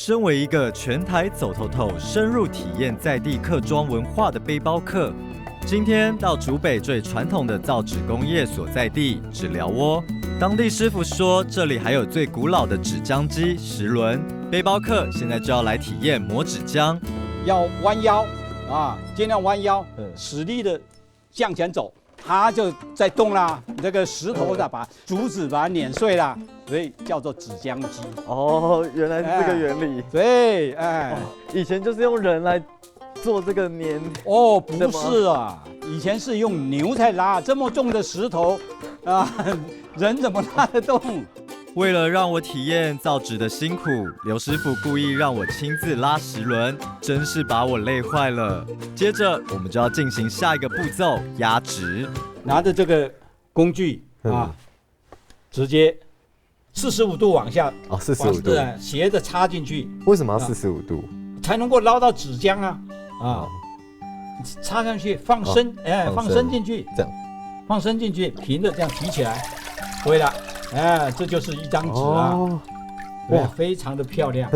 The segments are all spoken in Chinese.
身为一个全台走透透、深入体验在地客庄文化的背包客，今天到竹北最传统的造纸工业所在地纸寮窝。当地师傅说，这里还有最古老的纸浆机10轮。背包客现在就要来体验磨纸浆，要弯腰啊，尽量弯腰，使力的向前走，它就在动啦。这个石头的把竹子把它碾碎啦，所以叫做纸浆机。哦，原来是这个原理。对，以前就是用人来做这个碾。哦，不是啊，以前是用牛在拉这么重的石头啊，人怎么拉得动？为了让我体验造纸的辛苦，刘师傅故意让我亲自拉10轮，真是把我累坏了。接着我们就要进行下一个步骤，压纸。拿着这个工具啊，直接45度往下，哦，45度，斜着插进去。为什么要45度？才能够捞到纸浆啊！插上去，放深，放深进去，这样，放深进去，平的这样提起来，对了，这就是一张纸啊，哇，非常的漂亮。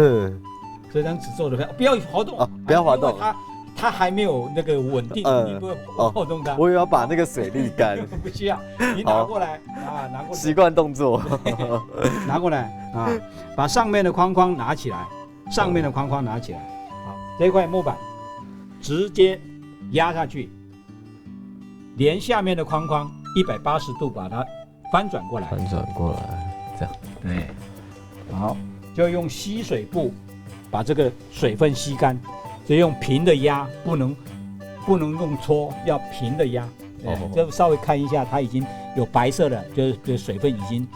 这张纸做的漂亮，不要滑动啊，不要滑动，它还没有那个稳定，你不会晃动它。我以为要把那个水沥干，不需要，你拿过来啊，拿过来，习惯动作，拿过来啊，把上面的框框拿起来，上面的框框拿起来，好，这块木板直接压下去，连下面的框框180度把它翻转过来，这样，对，好，就用吸水布把这个水分吸干，所以用平的压，不能用搓，要平的压。就稍微看一下，它已经有白色的，就是水分已经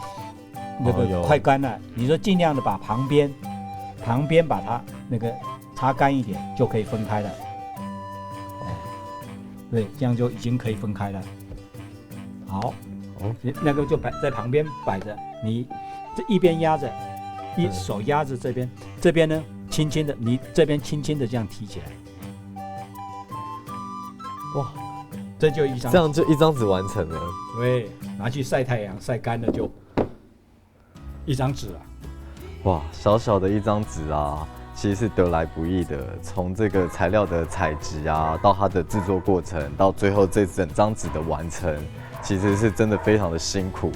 那个快干了。你说尽量的把旁边把它那个擦干一点，就可以分开了。对，这样就已经可以分开了。好，那个就在旁边摆着，你这一边压着，一手压着这边，这边呢轻轻的，你这边轻轻的这样提起来。哇，这就一张，这样就一张纸完成了。对，拿去晒太阳，晒干了就一张纸了。哇，小小的一张纸啊，其实是得来不易的。从这个材料的采集啊，到它的制作过程，到最后这整张纸的完成，其实是真的非常的辛苦。